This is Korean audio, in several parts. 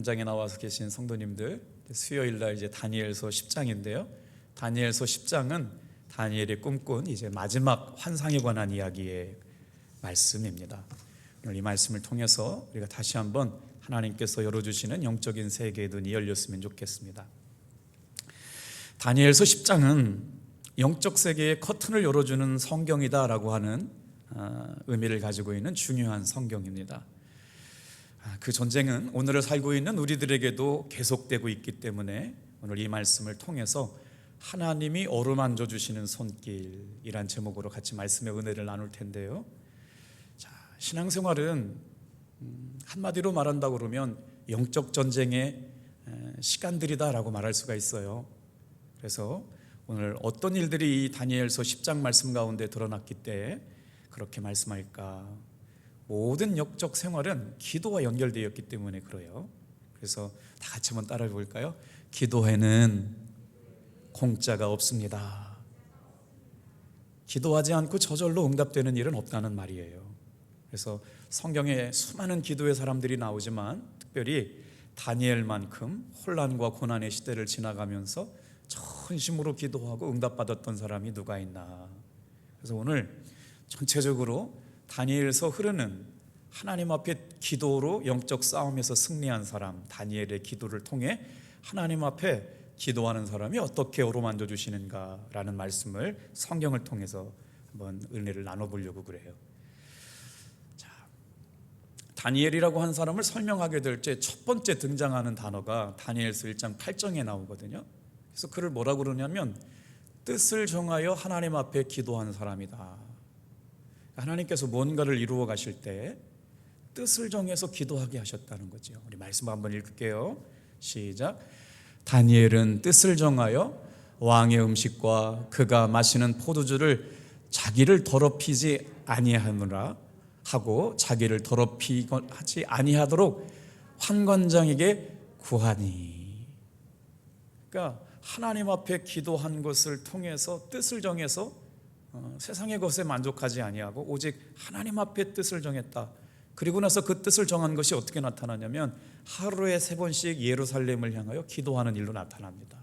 현장에 나와서 계신 성도님들, 수요일 날 이제 다니엘서 10장인데요. 다니엘서 10장은 다니엘이 꿈꾼 이제 마지막 환상에 관한 이야기의 말씀입니다. 오늘 이 말씀을 통해서 우리가 다시 한번 하나님께서 열어주시는 영적인 세계의 눈이 열렸으면 좋겠습니다. 다니엘서 10장은 영적 세계의 커튼을 열어주는 성경이다라고 하는 의미를 가지고 있는 중요한 성경입니다. 그 전쟁은 오늘을 살고 있는 우리들에게도 계속되고 있기 때문에 오늘 이 말씀을 통해서 하나님이 어루만져 주시는 손길이란 제목으로 같이 말씀의 은혜를 나눌 텐데요. 신앙생활은 한마디로 말한다고 그러면 영적 전쟁의 시간들이다라고 말할 수가 있어요. 그래서 오늘 어떤 일들이 이 다니엘서 10장 말씀 가운데 드러났기 때문에 그렇게 말씀할까? 모든 영적 생활은 기도와 연결되었기 때문에 그래요. 그래서 다 같이 한번 따라해 볼까요? 기도에는 공짜가 없습니다. 기도하지 않고 저절로 응답되는 일은 없다는 말이에요. 그래서 성경에 수많은 기도의 사람들이 나오지만 특별히 다니엘만큼 혼란과 고난의 시대를 지나가면서 전심으로 기도하고 응답받았던 사람이 누가 있나. 그래서 오늘 전체적으로 다니엘서 흐르는 하나님 앞에 기도로 영적 싸움에서 승리한 사람, 다니엘의 기도를 통해 하나님 앞에 기도하는 사람이 어떻게 어루만져 주시는가라는 말씀을 성경을 통해서 한번 은혜를 나눠보려고 그래요. 다니엘이라고 한 사람을 설명하게 될 때 첫 번째 등장하는 단어가 다니엘서 1장 8절에 나오거든요. 그래서 그를 뭐라고 그러냐면 뜻을 정하여 하나님 앞에 기도하는 사람이다. 하나님께서 뭔가를 이루어 가실 때 뜻을 정해서 기도하게 하셨다는 거죠. 우리 말씀 한번 읽을게요. 시작. 다니엘은 뜻을 정하여 왕의 음식과 그가 마시는 포도주를 자기를 더럽히지 아니하느라 하고 자기를 더럽히지 아니하도록 환관장에게 구하니. 그러니까 하나님 앞에 기도한 것을 통해서 뜻을 정해서 세상의 것에 만족하지 아니하고 오직 하나님 앞에 뜻을 정했다. 그리고 나서 그 뜻을 정한 것이 어떻게 나타나냐면 하루에 3번씩 예루살렘을 향하여 기도하는 일로 나타납니다.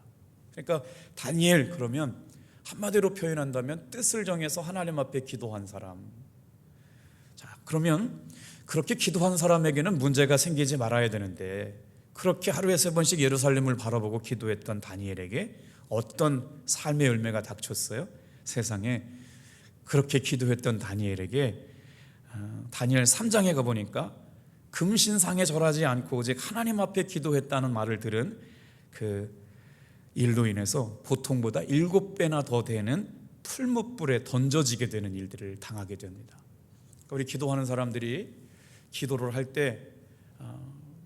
그러니까 다니엘 그러면 한마디로 표현한다면 뜻을 정해서 하나님 앞에 기도한 사람. 자, 그러면 그렇게 기도한 사람에게는 문제가 생기지 말아야 되는데 그렇게 하루에 3번씩 예루살렘을 바라보고 기도했던 다니엘에게 어떤 삶의 열매가 닥쳤어요? 세상에 그렇게 기도했던 다니엘에게 다니엘 3장에 가보니까 금신상에 절하지 않고 오직 하나님 앞에 기도했다는 말을 들은 그 일로 인해서 보통보다 7배나 더 되는 풀무불에 던져지게 되는 일들을 당하게 됩니다. 우리 기도하는 사람들이 기도를 할 때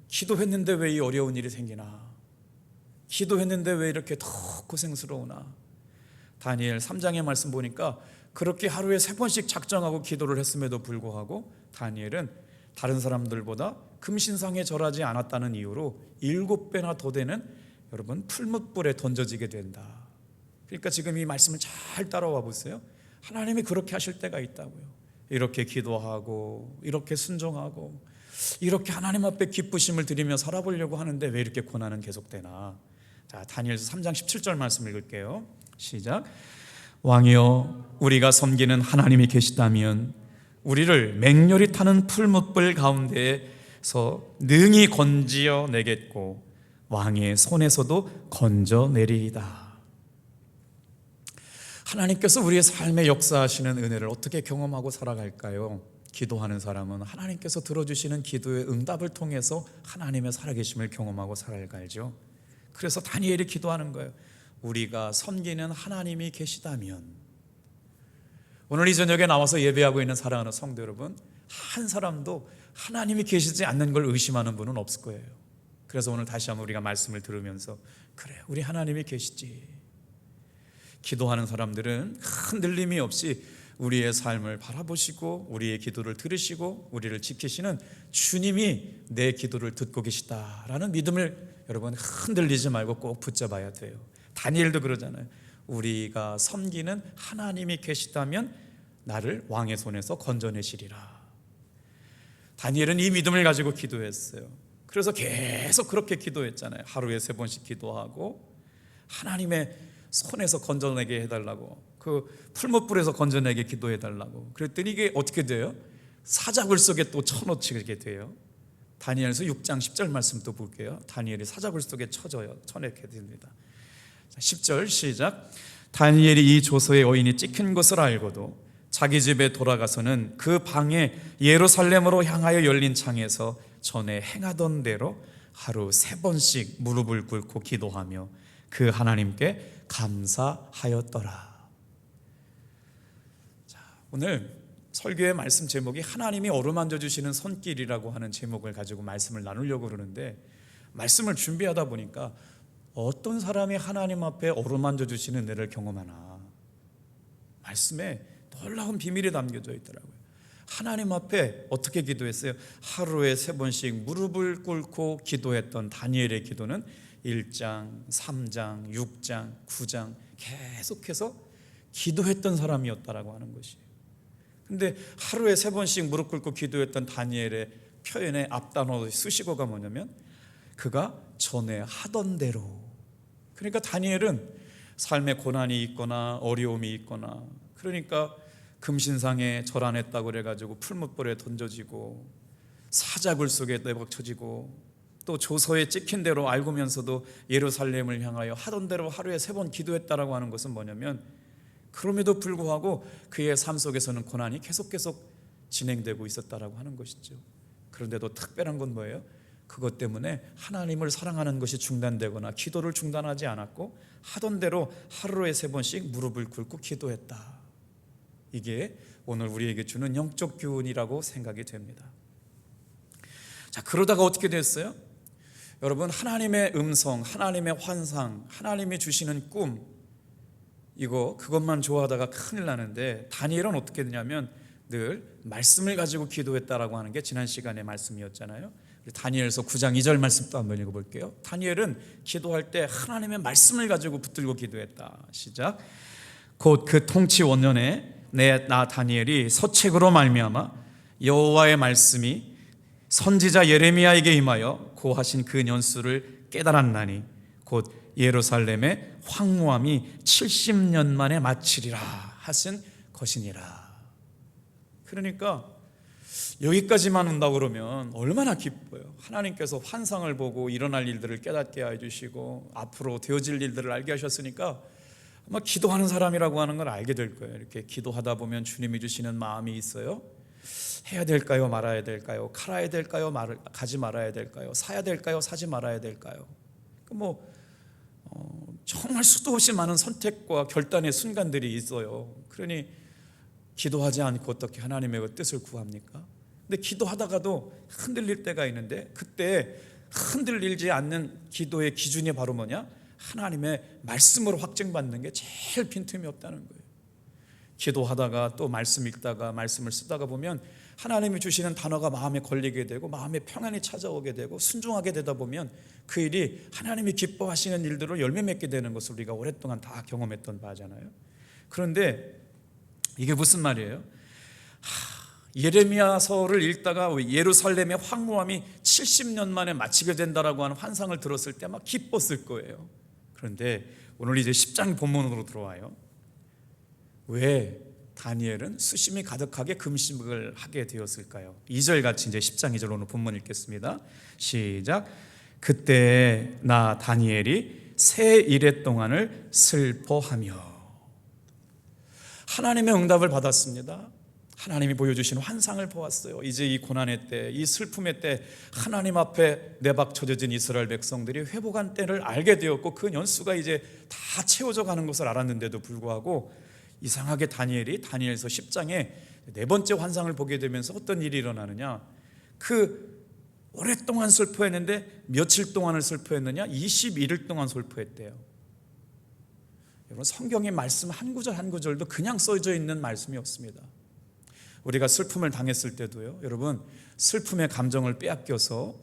기도했는데 왜 이 어려운 일이 생기나, 기도했는데 왜 이렇게 더 고생스러우나. 다니엘 3장의 말씀 보니까 그렇게 하루에 3번씩 작정하고 기도를 했음에도 불구하고 다니엘은 다른 사람들보다 금신상에 절하지 않았다는 이유로 7배나 더 되는 여러분 풀무불에 던져지게 된다. 그러니까 지금 이 말씀을 잘 따라와 보세요. 하나님이 그렇게 하실 때가 있다고요. 이렇게 기도하고 이렇게 순종하고 이렇게 하나님 앞에 기쁘심을 드리며 살아보려고 하는데 왜 이렇게 고난은 계속되나. 자, 다니엘서 3장 17절 말씀 읽을게요. 시작. 왕이여, 우리가 섬기는 하나님이 계시다면 우리를 맹렬히 타는 풀무불 가운데에서 능히 건지어 내겠고 왕의 손에서도 건져내리이다. 하나님께서 우리의 삶에 역사하시는 은혜를 어떻게 경험하고 살아갈까요? 기도하는 사람은 하나님께서 들어주시는 기도의 응답을 통해서 하나님의 살아계심을 경험하고 살아가야죠. 그래서 다니엘이 기도하는 거예요. 우리가 섬기는 하나님이 계시다면. 오늘 이 저녁에 나와서 예배하고 있는 사랑하는 성도 여러분, 한 사람도 하나님이 계시지 않는 걸 의심하는 분은 없을 거예요. 그래서 오늘 다시 한번 우리가 말씀을 들으면서 그래, 우리 하나님이 계시지. 기도하는 사람들은 흔들림이 없이 우리의 삶을 바라보시고 우리의 기도를 들으시고 우리를 지키시는 주님이 내 기도를 듣고 계시다라는 믿음을 여러분 흔들리지 말고 꼭 붙잡아야 돼요. 다니엘도 그러잖아요. 우리가 섬기는 하나님이 계시다면 나를 왕의 손에서 건져내시리라. 다니엘은 이 믿음을 가지고 기도했어요. 그래서 계속 그렇게 기도했잖아요. 하루에 3번씩 기도하고 하나님의 손에서 건져내게 해달라고, 그 풀무불에서 건져내게 기도해달라고. 그랬더니 이게 어떻게 돼요? 사자굴 속에 또 쳐넣게 돼요. 다니엘서 6장 10절 말씀 또 볼게요. 다니엘이 사자굴 속에 쳐넣게 됩니다. 10절 시작. 다니엘이 이 조서의 어인이 찍힌 것을 알고도 자기 집에 돌아가서는 그 방에 예루살렘으로 향하여 열린 창에서 전에 행하던 대로 하루 3번씩 무릎을 꿇고 기도하며 그 하나님께 감사하였더라. 자, 오늘 설교의 말씀 제목이 하나님이 어루만져 주시는 손길이라고 하는 제목을 가지고 말씀을 나누려고 그러는데, 말씀을 준비하다 보니까 어떤 사람이 하나님 앞에 어루만져 주시는 은혜를 경험하나, 말씀에 놀라운 비밀이 담겨져 있더라고요. 하나님 앞에 어떻게 기도했어요? 하루에 3번씩 무릎을 꿇고 기도했던 다니엘의 기도는 1장, 3장, 6장, 9장 계속해서 기도했던 사람이었다라고 하는 것이에요. 근데 하루에 3번씩 무릎 꿇고 기도했던 다니엘의 표현의 앞단어 수식어가 뭐냐면 그가 전에 하던 대로. 그러니까 다니엘은 삶의 고난이 있거나 어려움이 있거나, 그러니까 금신상에 절 안 했다고 그래가지고 풀무불에 던져지고 사자굴 속에 내박쳐지고 또 조서에 찍힌 대로 알고면서도 예루살렘을 향하여 하던 대로 하루에 3번 기도했다라고 하는 것은 뭐냐면, 그럼에도 불구하고 그의 삶 속에서는 고난이 계속 진행되고 있었다라고 하는 것이죠. 그런데도 특별한 건 뭐예요? 그것 때문에 하나님을 사랑하는 것이 중단되거나 기도를 중단하지 않았고 하던 대로 하루에 3번씩 무릎을 꿇고 기도했다. 이게 오늘 우리에게 주는 영적 교훈이라고 생각이 됩니다. 자, 그러다가 어떻게 됐어요? 여러분, 하나님의 음성, 하나님의 환상, 하나님이 주시는 꿈, 그것만 좋아하다가 큰일 나는데, 다니엘은 어떻게 되냐면 늘 말씀을 가지고 기도했다라고 하는 게 지난 시간의 말씀이었잖아요. 다니엘서 9장 2절 말씀도 한번 읽어볼게요. 다니엘은 기도할 때 하나님의 말씀을 가지고 붙들고 기도했다. 시작. 곧 그 통치 원년에 나 다니엘이 서책으로 말미암아 여호와의 말씀이 선지자 예레미야에게 임하여 고하신 그 년수를 깨달았나니 곧 예루살렘의 황무함이 70년 만에 마치리라 하신 것이니라. 그러니까 여기까지만 온다고 그러면 얼마나 기뻐요. 하나님께서 환상을 보고 일어날 일들을 깨닫게 해주시고 앞으로 되어질 일들을 알게 하셨으니까 아마 기도하는 사람이라고 하는 걸 알게 될 거예요. 이렇게 기도하다 보면 주님이 주시는 마음이 있어요. 해야 될까요? 말아야 될까요? 갈아야 될까요? 가지 말아야 될까요? 사야 될까요? 사지 말아야 될까요? 정말 수도 없이 많은 선택과 결단의 순간들이 있어요. 그러니 기도하지 않고 어떻게 하나님의 그 뜻을 구합니까? 근데 기도하다가도 흔들릴 때가 있는데, 그때 흔들리지 않는 기도의 기준이 바로 뭐냐? 하나님의 말씀으로 확증받는 게 제일 빈틈이 없다는 거예요. 기도하다가 또 말씀 읽다가 말씀을 쓰다가 보면 하나님이 주시는 단어가 마음에 걸리게 되고 마음에 평안이 찾아오게 되고 순종하게 되다 보면 그 일이 하나님이 기뻐하시는 일들로 열매 맺게 되는 것을 우리가 오랫동안 다 경험했던 바잖아요. 그런데 이게 무슨 말이에요? 예레미야서를 읽다가 예루살렘의 황무함이 70년 만에 마치게 된다라고 하는 환상을 들었을 때 막 기뻤을 거예요. 그런데 오늘 이제 10장 본문으로 들어와요. 왜 다니엘은 수심이 가득하게 금식을 하게 되었을까요? 2절 같이 이제 10장 2절 오늘 본문 읽겠습니다. 시작. 그때 나 다니엘이 새 이래 동안을 슬퍼하며. 하나님의 응답을 받았습니다. 하나님이 보여주신 환상을 보았어요. 이제 이 고난의 때, 이 슬픔의 때 하나님 앞에 내박쳐진 이스라엘 백성들이 회복한 때를 알게 되었고 그 연수가 이제 다 채워져 가는 것을 알았는데도 불구하고 이상하게 다니엘이 다니엘서 10장에 4번째 환상을 보게 되면서 어떤 일이 일어나느냐, 그 오랫동안 슬퍼했는데 며칠 동안을 슬퍼했느냐? 21일 동안 슬퍼했대요. 여러분, 성경의 말씀 한 구절 한 구절도 그냥 써져 있는 말씀이 없습니다. 우리가 슬픔을 당했을 때도요, 여러분, 슬픔의 감정을 빼앗겨서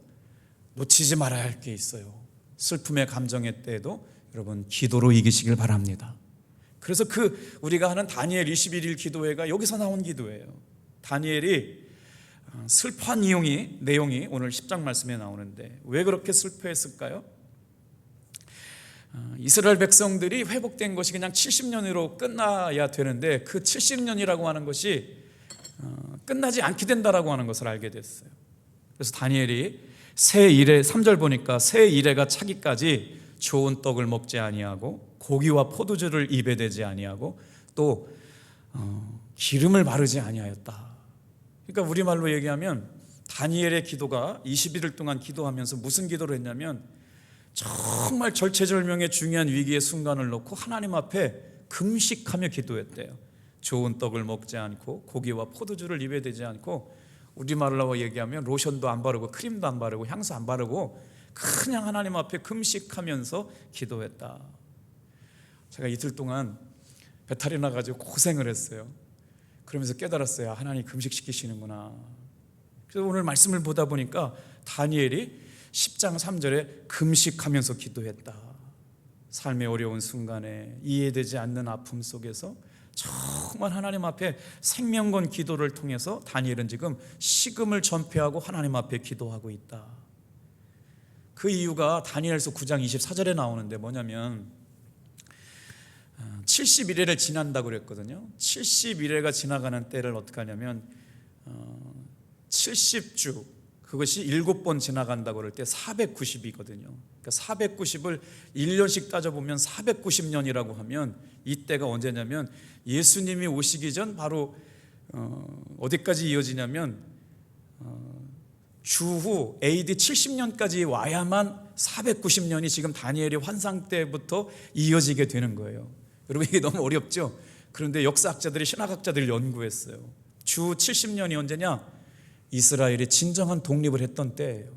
놓치지 말아야 할 게 있어요. 슬픔의 감정의 때에도 여러분 기도로 이기시길 바랍니다. 그래서 우리가 하는 다니엘 21일 기도회가 여기서 나온 기도예요. 다니엘이 슬퍼한 내용이 오늘 10장 말씀에 나오는데 왜 그렇게 슬퍼했을까요? 이스라엘 백성들이 회복된 것이 그냥 70년으로 끝나야 되는데 그 70년이라고 하는 것이 끝나지 않게 된다라고 하는 것을 알게 됐어요. 그래서 다니엘이 새 이래 3절 보니까 새 이래가 차기까지 좋은 떡을 먹지 아니하고 고기와 포도주를 입에 대지 아니하고 또 기름을 바르지 아니하였다. 그러니까 우리말로 얘기하면 다니엘의 기도가 21일 동안 기도하면서 무슨 기도를 했냐면 정말 절체절명의 중요한 위기의 순간을 놓고 하나님 앞에 금식하며 기도했대요. 좋은 떡을 먹지 않고 고기와 포도주를 입에 대지 않고 우리말로 얘기하면 로션도 안 바르고 크림도 안 바르고 향수 안 바르고 그냥 하나님 앞에 금식하면서 기도했다. 제가 이틀 동안 배탈이 나가지고 고생을 했어요. 그러면서 깨달았어요. 하나님 금식시키시는구나. 그래서 오늘 말씀을 보다 보니까 다니엘이 10장 3절에 금식하면서 기도했다. 삶의 어려운 순간에 이해되지 않는 아픔 속에서 정말 하나님 앞에 생명건 기도를 통해서 다니엘은 지금 식음을 전폐하고 하나님 앞에 기도하고 있다. 그 이유가 다니엘서 9장 24절에 나오는데 뭐냐면 71회를 지난다고 그랬거든요. 71회가 지나가는 때를 어떻게 하냐면 70주 그것이 7번 지나간다고 그럴 때 490이거든요. 그러니까 490을 1년씩 따져보면 490년이라고 하면 이때가 언제냐면 예수님이 오시기 전 바로 어디까지 이어지냐면 주후 AD 70년까지 와야만 490년이 지금 다니엘의 환상 때부터 이어지게 되는 거예요. 여러분 이게 너무 어렵죠? 그런데 역사학자들이 신학학자들이 연구했어요. 주 70년이 언제냐? 이스라엘이 진정한 독립을 했던 때예요.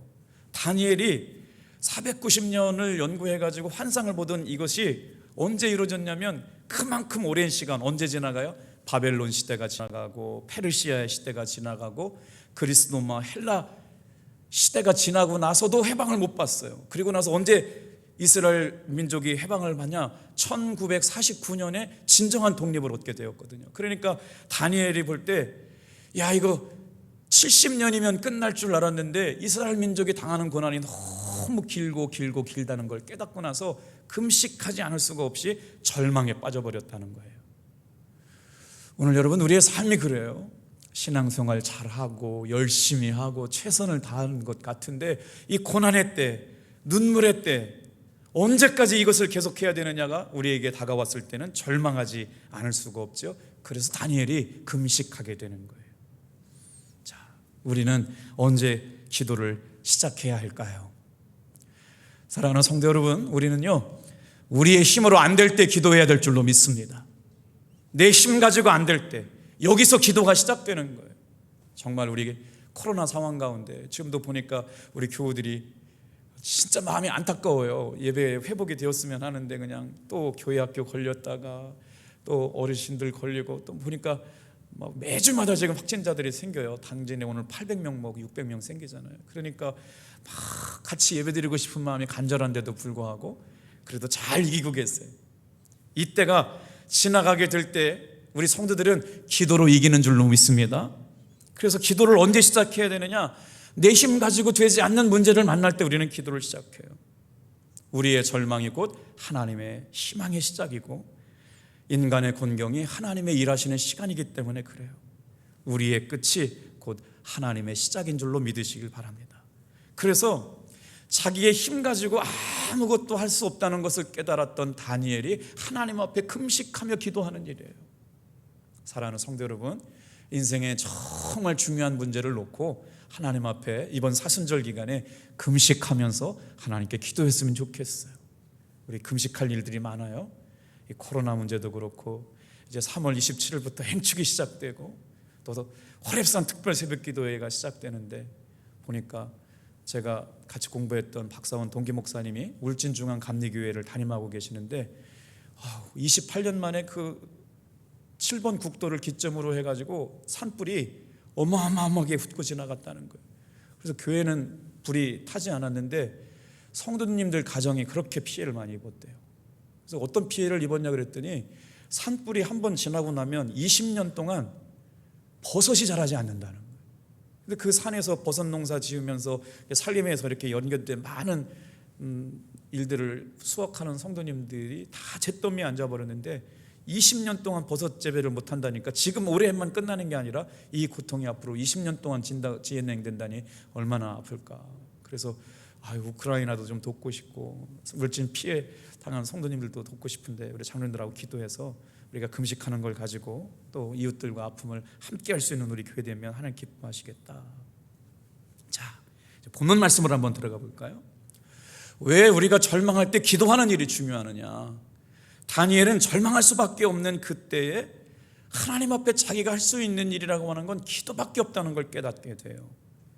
다니엘이 490년을 연구해가지고 환상을 보던 이것이 언제 이루어졌냐면 그만큼 오랜 시간 언제 지나가요? 바벨론 시대가 지나가고 페르시아의 시대가 지나가고 그리스 로마 헬라 시대가 지나고 나서도 해방을 못 봤어요. 그리고 나서 언제 이스라엘 민족이 해방을 받냐? 1949년에 진정한 독립을 얻게 되었거든요. 그러니까 다니엘이 볼 때 야 이거 70년이면 끝날 줄 알았는데 이스라엘 민족이 당하는 고난이 너무 길다는 걸 깨닫고 나서 금식하지 않을 수가 없이 절망에 빠져버렸다는 거예요. 오늘 여러분 우리의 삶이 그래요. 신앙생활 잘하고 열심히 하고 최선을 다하는 것 같은데 이 고난의 때, 눈물의 때 언제까지 이것을 계속해야 되느냐가 우리에게 다가왔을 때는 절망하지 않을 수가 없죠. 그래서 다니엘이 금식하게 되는 거예요. 자, 우리는 언제 기도를 시작해야 할까요? 사랑하는 성도 여러분, 우리는요 우리의 힘으로 안 될 때 기도해야 될 줄로 믿습니다. 내 힘 가지고 안 될 때 여기서 기도가 시작되는 거예요. 정말 우리 코로나 상황 가운데 지금도 보니까 우리 교우들이 진짜 마음이 안타까워요. 예배 회복이 되었으면 하는데 그냥 또 교회 학교 걸렸다가 또 어르신들 걸리고 또 보니까 막 매주마다 지금 확진자들이 생겨요. 당진에 오늘 800명 먹고 600명 생기잖아요. 그러니까 막 같이 예배드리고 싶은 마음이 간절한데도 불구하고 그래도 잘 이기고 계세요. 이때가 지나가게 될 때 우리 성도들은 기도로 이기는 줄로 믿습니다. 그래서 기도를 언제 시작해야 되느냐? 내 힘 가지고 되지 않는 문제를 만날 때 우리는 기도를 시작해요. 우리의 절망이 곧 하나님의 희망의 시작이고 인간의 곤경이 하나님의 일하시는 시간이기 때문에 그래요. 우리의 끝이 곧 하나님의 시작인 줄로 믿으시길 바랍니다. 그래서 자기의 힘 가지고 아무것도 할 수 없다는 것을 깨달았던 다니엘이 하나님 앞에 금식하며 기도하는 일이에요. 사랑하는 성도 여러분, 인생의 정말 중요한 문제를 놓고 하나님 앞에 이번 사순절 기간에 금식하면서 하나님께 기도했으면 좋겠어요. 우리 금식할 일들이 많아요. 이 코로나 문제도 그렇고 이제 3월 27일부터 행축이 시작되고 또 호렙산 특별 새벽 기도회가 시작되는데 보니까 제가 같이 공부했던 박사원 동기 목사님이 울진중앙감리교회를 담임하고 계시는데 28년 만에 그 7번 국도를 기점으로 해가지고 산불이 어마어마하게 훑고 지나갔다는 거예요. 그래서 교회는 불이 타지 않았는데 성도님들 가정이 그렇게 피해를 많이 입었대요. 그래서 어떤 피해를 입었냐 그랬더니 산불이 한번 지나고 나면 20년 동안 버섯이 자라지 않는다는 거예요. 근데 그 산에서 버섯 농사 지으면서 살림에서 이렇게 연결된 많은 일들을 수확하는 성도님들이 다 잿더미에 앉아버렸는데 20년 동안 버섯 재배를 못한다니까. 지금 올해만 끝나는 게 아니라 이 고통이 앞으로 20년 동안 진행된다니 얼마나 아플까. 그래서 우크라이나도 좀 돕고 싶고 물질 피해 당한 성도님들도 돕고 싶은데 우리 장로님들하고 기도해서 우리가 금식하는 걸 가지고 또 이웃들과 아픔을 함께 할 수 있는 우리 교회 되면 하나님 기뻐하시겠다. 자, 본문 말씀을 한번 들어가 볼까요? 왜 우리가 절망할 때 기도하는 일이 중요하느냐. 다니엘은 절망할 수밖에 없는 그때에 하나님 앞에 자기가 할 수 있는 일이라고 하는 건 기도밖에 없다는 걸 깨닫게 돼요.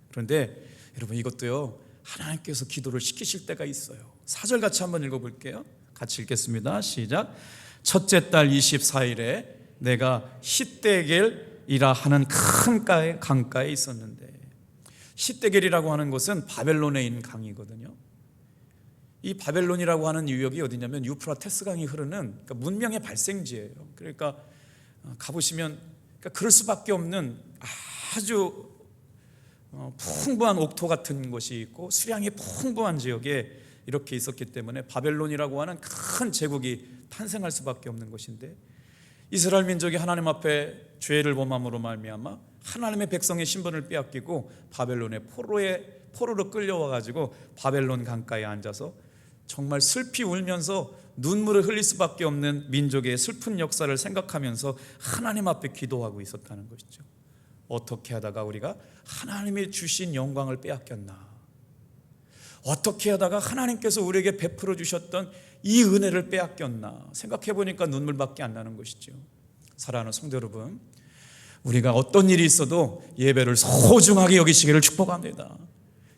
그런데 여러분, 이것도요, 하나님께서 기도를 시키실 때가 있어요. 4절 같이 한번 읽어볼게요. 같이 읽겠습니다. 시작. 첫째 달 24일에 내가 히데겔이라 하는 큰 강가에 있었는데, 히데겔이라고 하는 곳은 바벨론에 있는 강이거든요. 이 바벨론이라고 하는 유역이 어디냐면 유프라테스 강이 흐르는, 그러니까 문명의 발생지예요. 그러니까 가보시면 그럴 수밖에 없는 아주 풍부한 옥토 같은 곳이 있고 수량이 풍부한 지역에 이렇게 있었기 때문에 바벨론이라고 하는 큰 제국이 탄생할 수밖에 없는 것인데, 이스라엘 민족이 하나님 앞에 죄를 범함으로 말미암아 하나님의 백성의 신분을 빼앗기고 바벨론의 포로로 끌려와 가지고 바벨론 강가에 앉아서 정말 슬피 울면서 눈물을 흘릴 수밖에 없는 민족의 슬픈 역사를 생각하면서 하나님 앞에 기도하고 있었다는 것이죠. 어떻게 하다가 우리가 하나님이 주신 영광을 빼앗겼나? 어떻게 하다가 하나님께서 우리에게 베풀어 주셨던 이 은혜를 빼앗겼나? 생각해 보니까 눈물밖에 안 나는 것이죠. 사랑하는 성도 여러분, 우리가 어떤 일이 있어도 예배를 소중하게 여기시기를 축복합니다.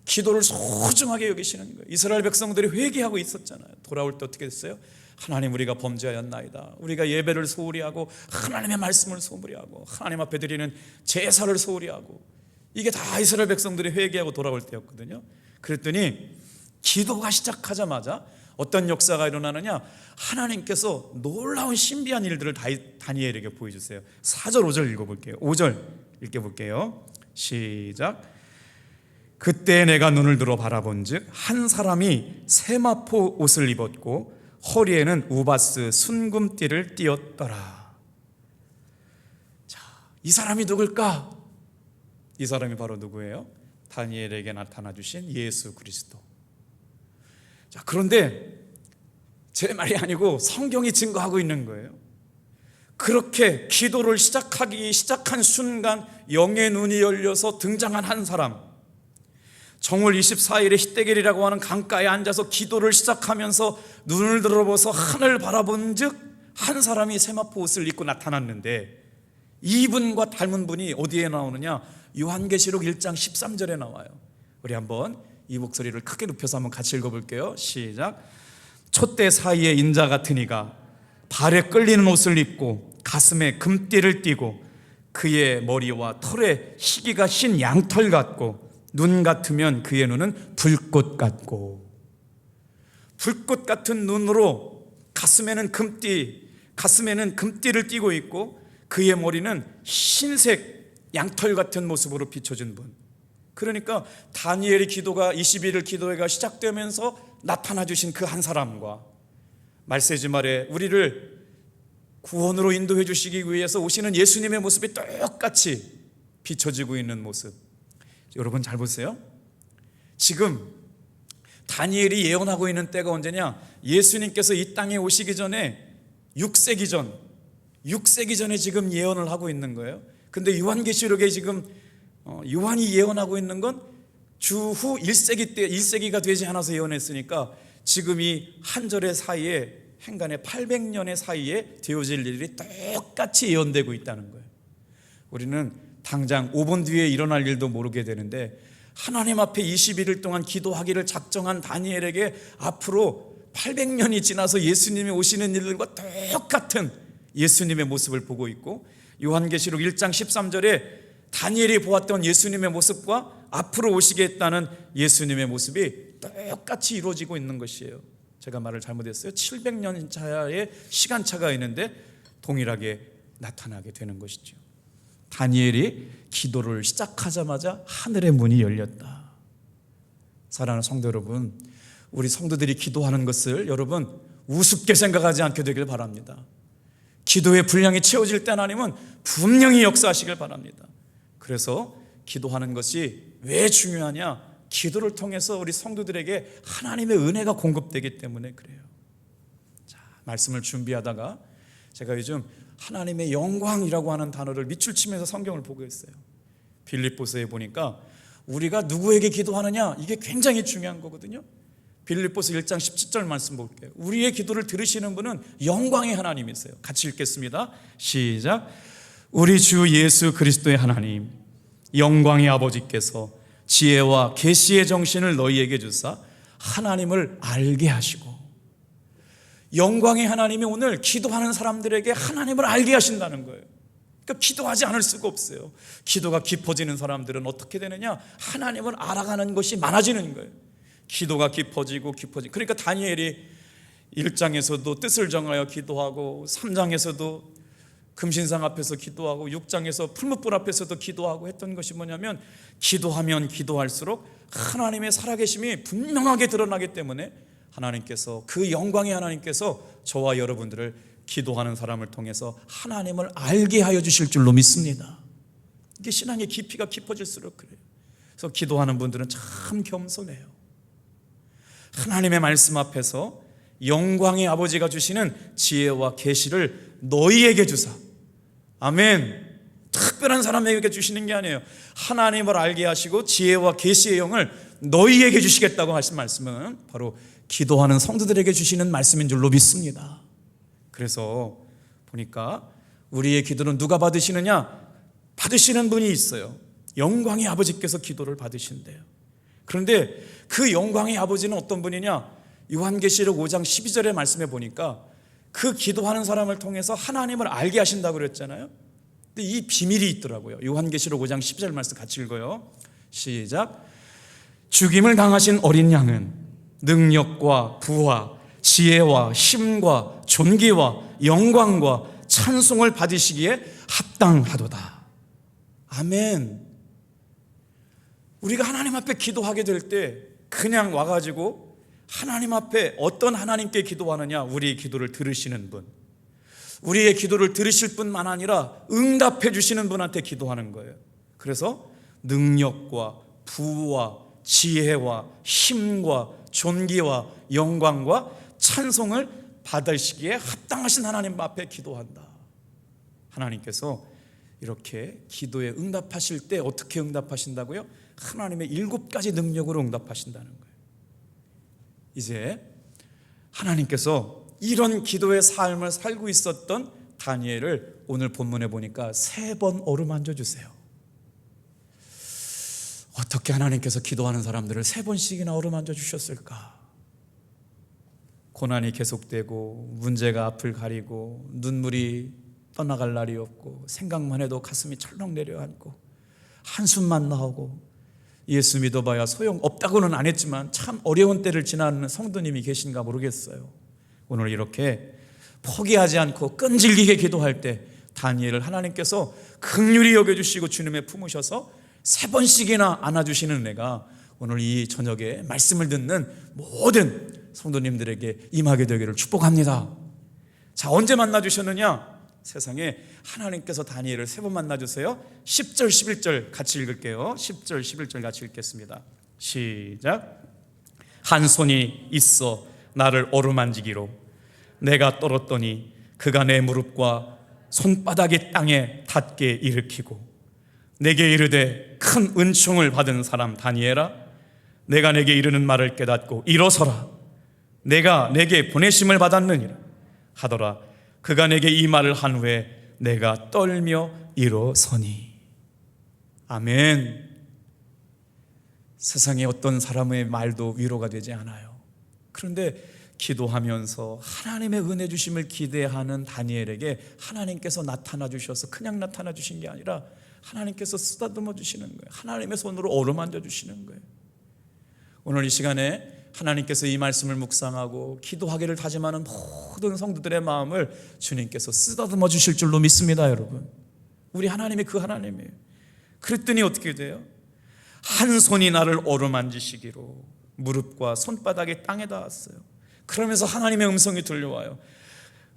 기도를 소중하게 여기시는 거예요. 이스라엘 백성들이 회개하고 있었잖아요. 돌아올 때 어떻게 됐어요? 하나님, 우리가 범죄하였나이다. 우리가 예배를 소홀히 하고 하나님의 말씀을 소홀히 하고 하나님 앞에 드리는 제사를 소홀히 하고, 이게 다 이스라엘 백성들이 회개하고 돌아올 때였거든요. 그랬더니 기도가 시작하자마자 어떤 역사가 일어나느냐, 하나님께서 놀라운 신비한 일들을 다니엘에게 보여주세요. 4절 5절 읽어볼게요. 5절 읽어볼게요. 시작. 그때 내가 눈을 들어 바라본즉 한 사람이 세마포 옷을 입었고 허리에는 우바스 순금띠를 띠었더라. 자, 이 사람이 누굴까? 이 사람이 바로 누구예요? 다니엘에게 나타나 주신 예수 그리스도. 자, 그런데 제 말이 아니고 성경이 증거하고 있는 거예요. 그렇게 기도를 시작한 순간 영의 눈이 열려서 등장한 한 사람, 정월 24일에 히데겔이라고 하는 강가에 앉아서 기도를 시작하면서 눈을 들어보서 하늘을 바라본 즉 한 사람이 세마포 옷을 입고 나타났는데, 이분과 닮은 분이 어디에 나오느냐? 요한계시록 1장 13절에 나와요. 우리 한번 이 목소리를 크게 높여서 한번 같이 읽어볼게요. 시작. 촛대 사이에 인자 같은 이가 발에 끌리는 옷을 입고 가슴에 금띠를 띠고 그의 머리와 털에 희기가 흰 양털 같고 눈 같으면 그의 눈은 불꽃 같고, 불꽃 같은 눈으로 가슴에는 금띠를 띠고 있고 그의 머리는 흰색 양털 같은 모습으로 비춰진 분. 그러니까 다니엘의 기도가 21일 기도회가 시작되면서 나타나 주신 그 한 사람과 말세지 말에 우리를 구원으로 인도해 주시기 위해서 오시는 예수님의 모습이 똑같이 비춰지고 있는 모습. 여러분 잘 보세요. 지금 다니엘이 예언하고 있는 때가 언제냐? 예수님께서 이 땅에 오시기 전에 6세기 전에 지금 예언을 하고 있는 거예요. 근데 요한계시록에 지금 요한이 예언하고 있는 건 주후 1세기 때, 1세기가 되지 않아서 예언했으니까 지금 이 한 절의 사이에, 행간의 800년의 사이에 되어질 일이 똑같이 예언되고 있다는 거예요. 우리는 당장 5분 뒤에 일어날 일도 모르게 되는데, 하나님 앞에 21일 동안 기도하기를 작정한 다니엘에게 앞으로 800년이 지나서 예수님이 오시는 일들과 똑같은 예수님의 모습을 보고 있고, 요한계시록 1장 13절에 다니엘이 보았던 예수님의 모습과 앞으로 오시겠다는 예수님의 모습이 똑같이 이루어지고 있는 것이에요. 제가 말을 잘못했어요. 700년 차의 시간차가 있는데 동일하게 나타나게 되는 것이죠. 다니엘이 기도를 시작하자마자 하늘의 문이 열렸다. 사랑하는 성도 여러분, 우리 성도들이 기도하는 것을 여러분 우습게 생각하지 않게 되길 바랍니다. 기도의 분량이 채워질 때 하나님은 분명히 역사하시길 바랍니다. 그래서 기도하는 것이 왜 중요하냐? 기도를 통해서 우리 성도들에게 하나님의 은혜가 공급되기 때문에 그래요. 자, 말씀을 준비하다가 제가 요즘 하나님의 영광이라고 하는 단어를 밑줄 치면서 성경을 보고 있어요. 빌립보서에 보니까 우리가 누구에게 기도하느냐, 이게 굉장히 중요한 거거든요. 빌립보서 1장 17절 말씀 볼게요. 우리의 기도를 들으시는 분은 영광의 하나님이세요. 같이 읽겠습니다. 시작. 우리 주 예수 그리스도의 하나님, 영광의 아버지께서 지혜와 계시의 정신을 너희에게 주사 하나님을 알게 하시고, 영광의 하나님이 오늘 기도하는 사람들에게 하나님을 알게 하신다는 거예요. 그러니까 기도하지 않을 수가 없어요. 기도가 깊어지는 사람들은 어떻게 되느냐? 하나님을 알아가는 것이 많아지는 거예요. 기도가 깊어지고. 그러니까 다니엘이 1장에서도 뜻을 정하여 기도하고, 3장에서도 금신상 앞에서 기도하고, 6장에서 풀무불 앞에서도 기도하고 했던 것이 뭐냐면, 기도하면 기도할수록 하나님의 살아계심이 분명하게 드러나기 때문에 하나님께서, 그 영광의 하나님께서 저와 여러분들을 기도하는 사람을 통해서 하나님을 알게 하여 주실 줄로 믿습니다. 이게 신앙의 깊이가 깊어질수록 그래요. 그래서 기도하는 분들은 참 겸손해요. 하나님의 말씀 앞에서 영광의 아버지가 주시는 지혜와 계시를 너희에게 주사, 아멘, 특별한 사람에게 주시는 게 아니에요. 하나님을 알게 하시고 지혜와 계시의 영을 너희에게 주시겠다고 하신 말씀은 바로 기도하는 성도들에게 주시는 말씀인 줄로 믿습니다. 그래서 보니까 우리의 기도는 누가 받으시느냐? 받으시는 분이 있어요. 영광의 아버지께서 기도를 받으신대요. 그런데 그 영광의 아버지는 어떤 분이냐? 요한계시록 5장 12절의 말씀에 보니까 그 기도하는 사람을 통해서 하나님을 알게 하신다고 그랬잖아요. 근데 이 비밀이 있더라고요. 요한계시록 5장 12절 말씀 같이 읽어요. 시작. 죽임을 당하신 어린 양은 능력과 부와 지혜와 힘과 존귀와 영광과 찬송을 받으시기에 합당하도다. 아멘. 우리가 하나님 앞에 기도하게 될 때 그냥 와가지고 하나님 앞에 어떤 하나님께 기도하느냐? 우리의 기도를 들으시는 분, 우리의 기도를 들으실 뿐만 아니라 응답해 주시는 분한테 기도하는 거예요. 그래서 능력과 부와 지혜와 힘과 존귀와 영광과 찬송을 받으시기에 합당하신 하나님 앞에 기도한다. 하나님께서 이렇게 기도에 응답하실 때 어떻게 응답하신다고요? 하나님의 7가지 능력으로 응답하신다는 거예요. 이제 하나님께서 이런 기도의 삶을 살고 있었던 다니엘을 오늘 본문에 보니까 3번 어루만져 주세요. 어떻게 하나님께서 기도하는 사람들을 3번씩이나 어루만져 주셨을까? 고난이 계속되고 문제가 앞을 가리고 눈물이 떠나갈 날이 없고 생각만 해도 가슴이 철렁 내려앉고 한숨만 나오고 예수 믿어봐야 소용없다고는 안 했지만 참 어려운 때를 지나는 성도님이 계신가 모르겠어요. 오늘 이렇게 포기하지 않고 끈질기게 기도할 때 다니엘을 하나님께서 긍휼히 여겨주시고 주님의 품으셔서 3번씩이나 안아주시는 은혜가 오늘 이 저녁에 말씀을 듣는 모든 성도님들에게 임하게 되기를 축복합니다. 자, 언제 만나주셨느냐? 세상에 하나님께서 다니엘을 3번 만나주세요. 10절 11절 같이 읽을게요. 10절 11절 같이 읽겠습니다. 시작. 한 손이 있어 나를 어루만지기로 내가 떨었더니 그가 내 무릎과 손바닥이 땅에 닿게 일으키고 내게 이르되 큰 은총을 받은 사람 다니엘아, 내가 내게 이르는 말을 깨닫고 일어서라. 내가 내게 보내심을 받았느니라 하더라. 그가 내게 이 말을 한 후에 내가 떨며 일어서니. 아멘. 세상에 어떤 사람의 말도 위로가 되지 않아요. 그런데 기도하면서 하나님의 은혜 주심을 기대하는 다니엘에게 하나님께서 나타나 주셔서 그냥 나타나 주신 게 아니라 하나님께서 쓰다듬어 주시는 거예요. 하나님의 손으로 어루만져 주시는 거예요. 오늘 이 시간에 하나님께서 이 말씀을 묵상하고 기도하기를 다짐하는 모든 성도들의 마음을 주님께서 쓰다듬어 주실 줄로 믿습니다. 여러분, 우리 하나님이 그 하나님이에요. 그랬더니 어떻게 돼요? 한 손이 나를 어루만지시기로 무릎과 손바닥이 땅에 닿았어요. 그러면서 하나님의 음성이 들려와요.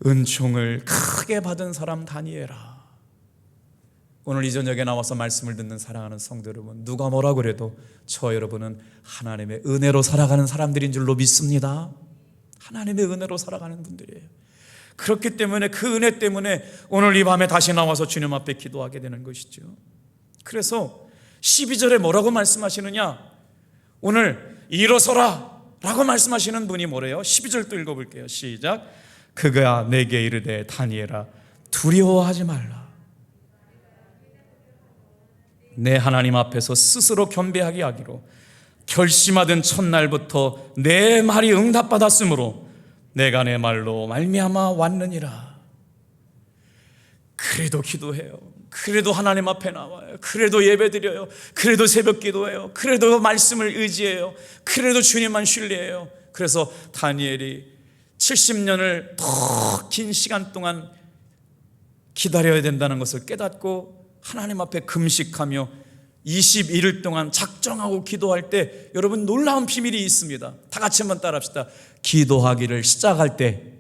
은총을 크게 받은 사람 다니엘아. 오늘 이 저녁에 나와서 말씀을 듣는 사랑하는 성도 여러분, 누가 뭐라 그래도 저 여러분은 하나님의 은혜로 살아가는 사람들인 줄로 믿습니다. 하나님의 은혜로 살아가는 분들이에요. 그렇기 때문에 그 은혜 때문에 오늘 이 밤에 다시 나와서 주님 앞에 기도하게 되는 것이죠. 그래서 12절에 뭐라고 말씀하시느냐? 오늘 일어서라 라고 말씀하시는 분이 뭐래요? 12절 또 읽어볼게요. 시작. 그가 내게 이르되 다니엘아 두려워하지 말라. 내 하나님 앞에서 스스로 겸비하게 하기로 결심하던 첫날부터 내 말이 응답받았으므로 내가 내 말로 말미암아 왔느니라. 그래도 기도해요. 그래도 하나님 앞에 나와요. 그래도 예배드려요. 그래도 새벽 기도해요. 그래도 말씀을 의지해요. 그래도 주님만 신뢰해요. 그래서 다니엘이 70년을 더 긴 시간 동안 기다려야 된다는 것을 깨닫고 하나님 앞에 금식하며 21일 동안 작정하고 기도할 때 여러분 놀라운 비밀이 있습니다. 다 같이 한번 따라합시다. 기도하기를 시작할 때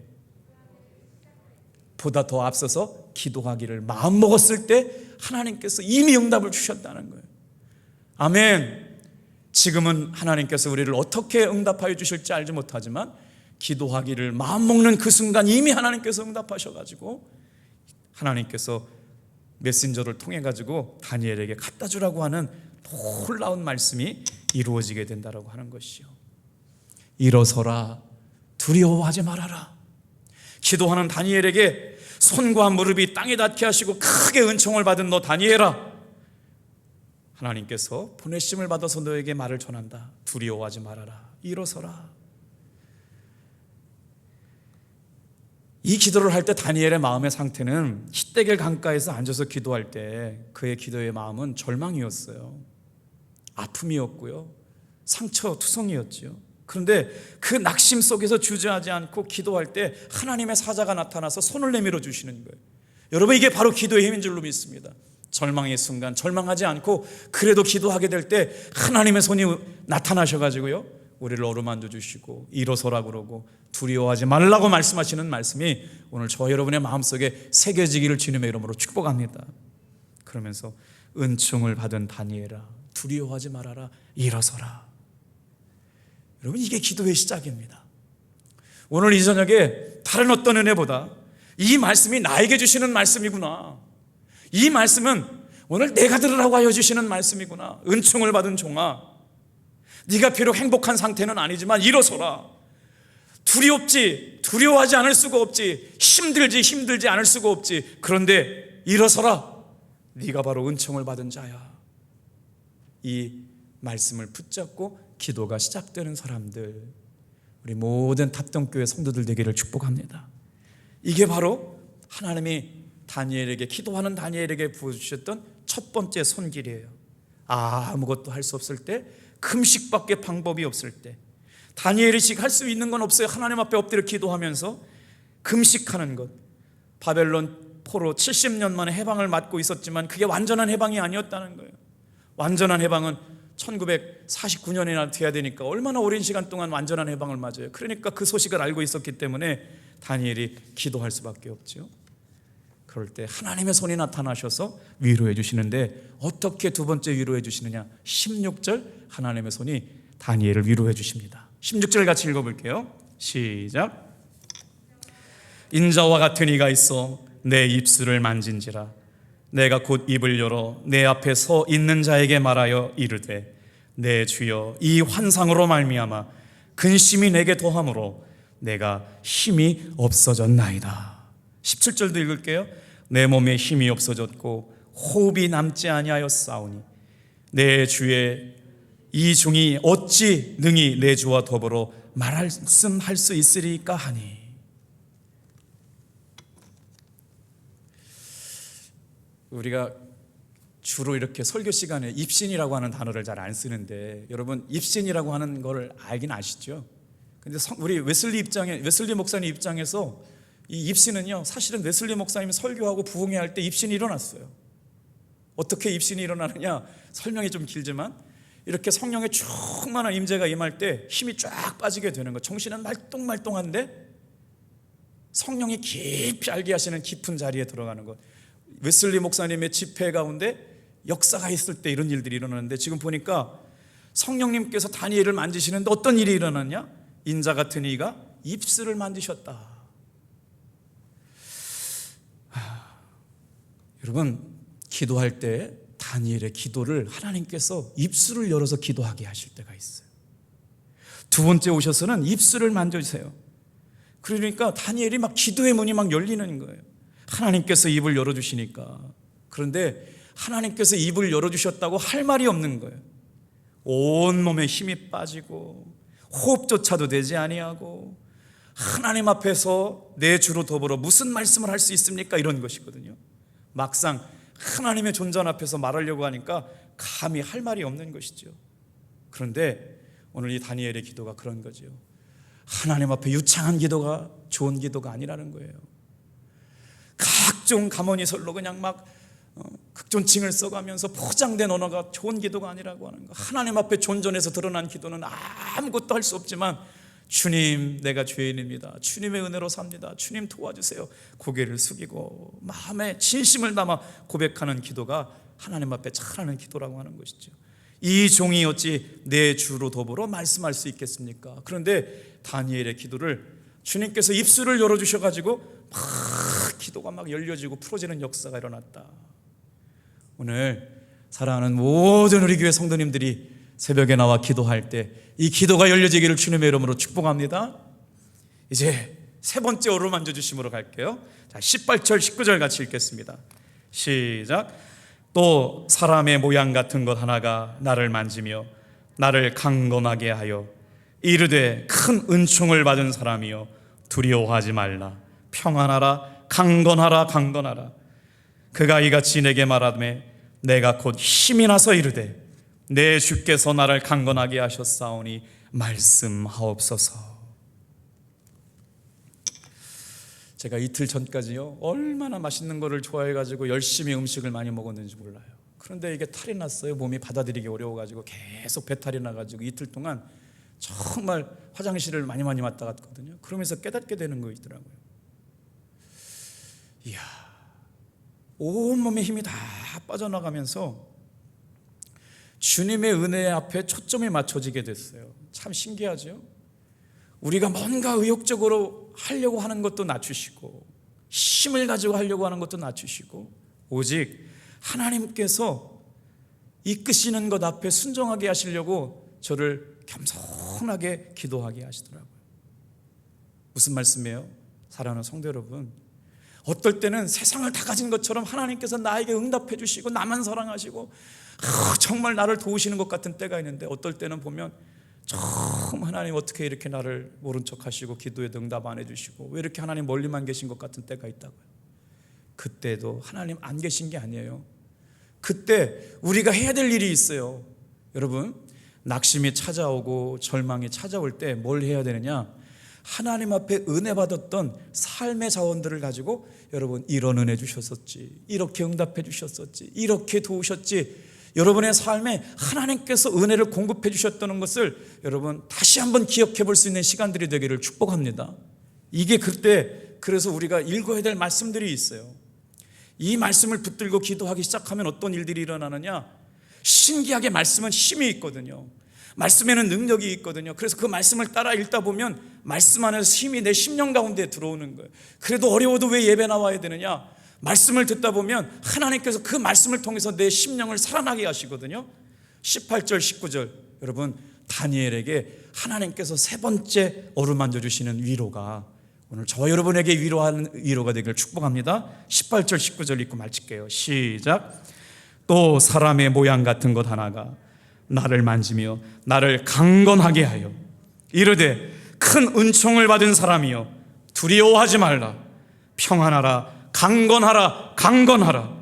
보다 더 앞서서 기도하기를 마음먹었을 때 하나님께서 이미 응답을 주셨다는 거예요. 아멘. 지금은 하나님께서 우리를 어떻게 응답하여 주실지 알지 못하지만 기도하기를 마음먹는 그 순간 이미 하나님께서 응답하셔가지고 하나님께서 메신저를 통해 가지고 다니엘에게 갖다 주라고 하는 놀라운 말씀이 이루어지게 된다라고 하는 것이요. 일어서라, 두려워하지 말아라. 기도하는 다니엘에게 손과 무릎이 땅에 닿게 하시고 크게 은총을 받은 너 다니엘아, 하나님께서 보내심을 받아서 너에게 말을 전한다. 두려워하지 말아라. 일어서라. 이 기도를 할 때 다니엘의 마음의 상태는 히데겔 강가에서 앉아서 기도할 때 그의 기도의 마음은 절망이었어요. 아픔이었고요. 상처투성이었지요. 그런데 그 낙심 속에서 주저하지 않고 기도할 때 하나님의 사자가 나타나서 손을 내밀어 주시는 거예요. 여러분, 이게 바로 기도의 힘인 줄로 믿습니다. 절망의 순간 절망하지 않고 그래도 기도하게 될 때 하나님의 손이 나타나셔가지고요, 우리를 어루만져 주시고 일어서라 그러고 두려워하지 말라고 말씀하시는 말씀이 오늘 저 여러분의 마음속에 새겨지기를 주님의 이름으로 축복합니다. 그러면서 은총을 받은 다니엘아, 두려워하지 말아라. 일어서라. 여러분, 이게 기도의 시작입니다. 오늘 이 저녁에 다른 어떤 은혜보다 이 말씀이 나에게 주시는 말씀이구나. 이 말씀은 오늘 내가 들으라고 하여 주시는 말씀이구나. 은총을 받은 종아, 네가 비록 행복한 상태는 아니지만 일어서라. 두렵지, 두려워하지 않을 수가 없지. 힘들지 않을 수가 없지. 그런데 일어서라. 네가 바로 은총을 받은 자야. 이 말씀을 붙잡고 기도가 시작되는 사람들, 우리 모든 답동교회 성도들 되기를 축복합니다. 이게 바로 하나님이 다니엘에게, 기도하는 다니엘에게 부어주셨던 첫 번째 손길이에요. 아무것도 할 수 없을 때, 금식밖에 방법이 없을 때, 다니엘이 지금 할 수 있는 건 없어요. 하나님 앞에 엎드려 기도하면서 금식하는 것. 바벨론 포로 70년 만에 해방을 맞고 있었지만 그게 완전한 해방이 아니었다는 거예요. 완전한 해방은 1949년이나 돼야 되니까 얼마나 오랜 시간 동안 완전한 해방을 맞아요. 그러니까 그 소식을 알고 있었기 때문에 다니엘이 기도할 수밖에 없죠. 그럴 때 하나님의 손이 나타나셔서 위로해 주시는데, 어떻게 두 번째 위로해 주시느냐? 16절 하나님의 손이 다니엘을 위로해 주십니다. 16절 같이 읽어볼게요. 시작. 인자와 같은 이가 있어 내 입술을 만진지라. 내가 곧 입을 열어 내 앞에 서 있는 자에게 말하여 이르되, 내 주여, 이 환상으로 말미암아 근심이 내게 더함으로 내가 힘이 없어졌나이다. 17절도 읽을게요. 내 몸에 힘이 없어졌고 호흡이 남지 아니하였사오니 내 주의 이 종이 어찌 능히 내 주와 더불어 말씀할 수 있으리까 하니. 우리가 주로 이렇게 설교 시간에 입신이라고 하는 단어를 잘 안 쓰는데, 여러분 입신이라고 하는 걸 알긴 아시죠? 근데 우리 웨슬리 목사님 입장에서 이 입신은요, 사실은 웨슬리 목사님이 설교하고 부흥회 할 때 입신이 일어났어요. 어떻게 입신이 일어나느냐? 설명이 좀 길지만 이렇게 성령의 충만한 임재가 임할 때 힘이 쫙 빠지게 되는 것. 정신은 말똥말똥한데 성령이 깊이 알게 하시는 깊은 자리에 들어가는 것. 웨슬리 목사님의 집회 가운데 역사가 있을 때 이런 일들이 일어나는데, 지금 보니까 성령님께서 다니엘을 만지시는데 어떤 일이 일어났냐? 인자 같은 이가 입술을 만지셨다. 여러분, 기도할 때 다니엘의 기도를 하나님께서 입술을 열어서 기도하게 하실 때가 있어요. 두 번째 오셔서는 입술을 만져주세요. 그러니까 다니엘이 막 기도의 문이 막 열리는 거예요. 하나님께서 입을 열어주시니까. 그런데 하나님께서 입을 열어주셨다고 할 말이 없는 거예요. 온몸에 힘이 빠지고 호흡조차도 되지 아니하고 하나님 앞에서 내 주로 더불어 무슨 말씀을 할 수 있습니까? 이런 것이거든요. 막상 하나님의 존전 앞에서 말하려고 하니까 감히 할 말이 없는 것이죠. 그런데 오늘 이 다니엘의 기도가 그런 거죠. 하나님 앞에 유창한 기도가 좋은 기도가 아니라는 거예요. 각종 가모니설로 그냥 막 극존칭을 써가면서 포장된 언어가 좋은 기도가 아니라고 하는 거. 하나님 앞에 존전해서 드러난 기도는 아무것도 할 수 없지만, 주님, 내가 죄인입니다, 주님의 은혜로 삽니다, 주님 도와주세요, 고개를 숙이고 마음에 진심을 담아 고백하는 기도가 하나님 앞에 잘하는 기도라고 하는 것이죠. 이 종이 어찌 내 주로 더불어 말씀할 수 있겠습니까? 그런데 다니엘의 기도를 주님께서 입술을 열어주셔가지고 막 기도가 막 열려지고 풀어지는 역사가 일어났다. 오늘 사랑하는 모든 우리 교회 성도님들이 새벽에 나와 기도할 때 이 기도가 열려지기를 주님의 이름으로 축복합니다. 이제 세 번째 어루만져 주심으로 갈게요. 자, 18절 19절 같이 읽겠습니다. 시작. 또 사람의 모양 같은 것 하나가 나를 만지며 나를 강건하게 하여 이르되 큰 은총을 받은 사람이여 두려워하지 말라, 평안하라, 강건하라, 강건하라. 그가 이같이 내게 말하되 내가 곧 힘이 나서 이르되 내 주께서 나를 강건하게 하셨사오니 말씀하옵소서. 제가 이틀 전까지요 얼마나 맛있는 거를 좋아해가지고 열심히 음식을 많이 먹었는지 몰라요. 그런데 이게 탈이 났어요. 몸이 받아들이기 어려워가지고 계속 배탈이 나가지고 이틀 동안 정말 화장실을 많이 왔다 갔거든요. 그러면서 깨닫게 되는 거 있더라고요. 이야, 온몸에 힘이 다 빠져나가면서 주님의 은혜 앞에 초점이 맞춰지게 됐어요. 참 신기하죠? 우리가 뭔가 의욕적으로 하려고 하는 것도 낮추시고 힘을 가지고 하려고 하는 것도 낮추시고 오직 하나님께서 이끄시는 것 앞에 순종하게 하시려고 저를 겸손하게 기도하게 하시더라고요. 무슨 말씀이에요? 사랑하는 성도 여러분, 어떨 때는 세상을 다 가진 것처럼 하나님께서 나에게 응답해 주시고 나만 사랑하시고 정말 나를 도우시는 것 같은 때가 있는데, 어떨 때는 보면 참 하나님 어떻게 이렇게 나를 모른 척 하시고 기도에 응답 안 해주시고 왜 이렇게 하나님 멀리만 계신 것 같은 때가 있다고요. 그때도 하나님 안 계신 게 아니에요. 그때 우리가 해야 될 일이 있어요. 여러분, 낙심이 찾아오고 절망이 찾아올 때 뭘 해야 되느냐? 하나님 앞에 은혜 받았던 삶의 자원들을 가지고 여러분, 이런 은혜 주셨었지, 이렇게 응답해 주셨었지, 이렇게 도우셨지, 여러분의 삶에 하나님께서 은혜를 공급해 주셨다는 것을 여러분 다시 한번 기억해 볼 수 있는 시간들이 되기를 축복합니다. 이게 그때, 그래서 우리가 읽어야 될 말씀들이 있어요. 이 말씀을 붙들고 기도하기 시작하면 어떤 일들이 일어나느냐? 신기하게 말씀은 힘이 있거든요. 말씀에는 능력이 있거든요. 그래서 그 말씀을 따라 읽다 보면 말씀 안에서 힘이 내 심령 가운데 들어오는 거예요. 그래도 어려워도 왜 예배 나와야 되느냐? 말씀을 듣다 보면 하나님께서 그 말씀을 통해서 내 심령을 살아나게 하시거든요. 18절 19절, 여러분, 다니엘에게 하나님께서 세 번째 어루만져 주시는 위로가 오늘 저와 여러분에게 위로하는 위로가 되기를 축복합니다. 18절 19절 읽고 마칠게요. 시작. 또 사람의 모양 같은 것 하나가 나를 만지며 나를 강건하게 하여 이르되 큰 은총을 받은 사람이여 두려워하지 말라, 평안하라, 강건하라, 강건하라.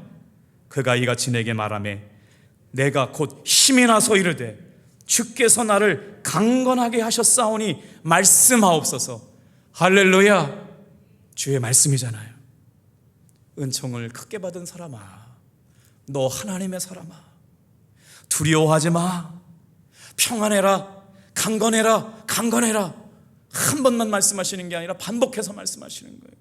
그가 이같이 내게 말하매 내가 곧 힘이 나서 이르되 주께서 나를 강건하게 하셨사오니 말씀하옵소서. 할렐루야. 주의 말씀이잖아요. 은총을 크게 받은 사람아, 너 하나님의 사람아, 두려워하지 마. 평안해라, 강건해라, 강건해라. 한 번만 말씀하시는 게 아니라 반복해서 말씀하시는 거예요.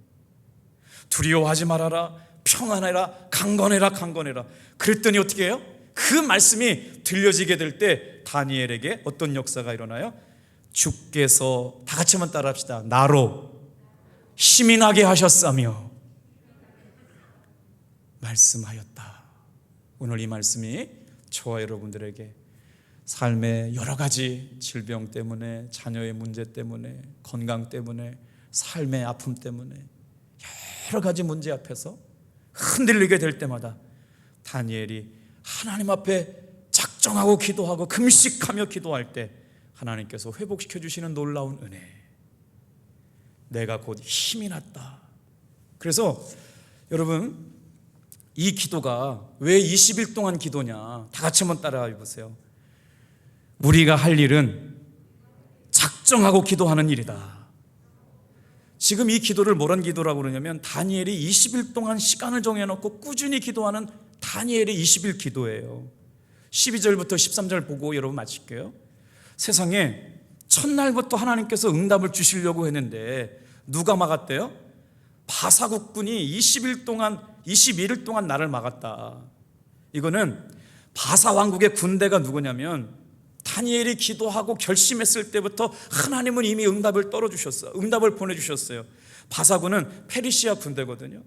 두려워하지 말아라, 평안해라, 강건해라, 강건해라. 그랬더니 어떻게 해요? 그 말씀이 들려지게 될 때 다니엘에게 어떤 역사가 일어나요? 주께서, 다 같이 한번 따라합시다. 나로 힘이 나게 하셨사며 말씀하였다. 오늘 이 말씀이 저와 여러분들에게 삶의 여러 가지 질병 때문에, 자녀의 문제 때문에, 건강 때문에, 삶의 아픔 때문에, 여러 가지 문제 앞에서 흔들리게 될 때마다 다니엘이 하나님 앞에 작정하고 기도하고 금식하며 기도할 때 하나님께서 회복시켜 주시는 놀라운 은혜, 내가 곧 힘이 났다. 그래서 여러분, 이 기도가 왜 20일 동안 기도냐, 다 같이 한번 따라해 보세요. 우리가 할 일은 작정하고 기도하는 일이다. 지금 이 기도를 뭐란 기도라고 그러냐면 다니엘이 20일 동안 시간을 정해놓고 꾸준히 기도하는 다니엘의 20일 기도예요. 12절부터 13절 보고 여러분 마칠게요. 세상에 첫날부터 하나님께서 응답을 주시려고 했는데 누가 막았대요? 바사 국군이 21일 동안 나를 막았다. 이거는 바사 왕국의 군대가 누구냐면 다니엘이 기도하고 결심했을 때부터 하나님은 이미 응답을 떨어주셨어요. 응답을 보내주셨어요. 바사군은 페르시아 군대거든요.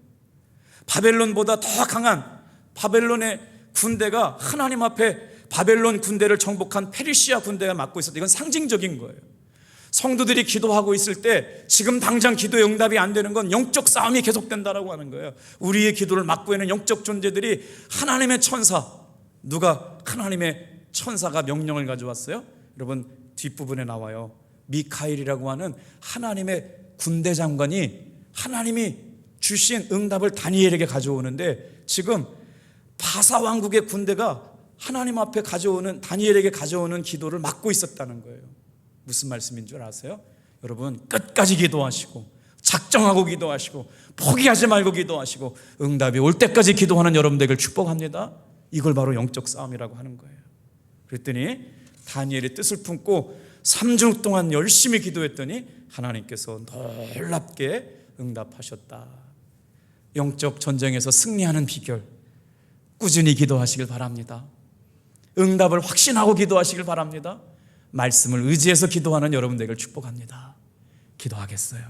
바벨론보다 더 강한 바벨론의 군대가 하나님 앞에 바벨론 군대를 정복한 페르시아 군대가 맡고 있었다. 이건 상징적인 거예요. 성도들이 기도하고 있을 때 지금 당장 기도의 응답이 안 되는 건 영적 싸움이 계속된다라고 하는 거예요. 우리의 기도를 막고 있는 영적 존재들이 하나님의 천사, 누가 하나님의 천사가 명령을 가져왔어요? 여러분 뒷부분에 나와요. 미카엘이라고 하는 하나님의 군대 장관이 하나님이 주신 응답을 다니엘에게 가져오는데 지금 바사 왕국의 군대가 하나님 앞에 가져오는, 다니엘에게 가져오는 기도를 막고 있었다는 거예요. 무슨 말씀인 줄 아세요? 여러분 끝까지 기도하시고 작정하고 기도하시고 포기하지 말고 기도하시고 응답이 올 때까지 기도하는 여러분들을 축복합니다. 이걸 바로 영적 싸움이라고 하는 거예요. 그랬더니 다니엘이 뜻을 품고 3주 동안 열심히 기도했더니 하나님께서 놀랍게 응답하셨다. 영적 전쟁에서 승리하는 비결, 꾸준히 기도하시길 바랍니다. 응답을 확신하고 기도하시길 바랍니다. 말씀을 의지해서 기도하는 여러분들을 축복합니다. 기도하겠어요.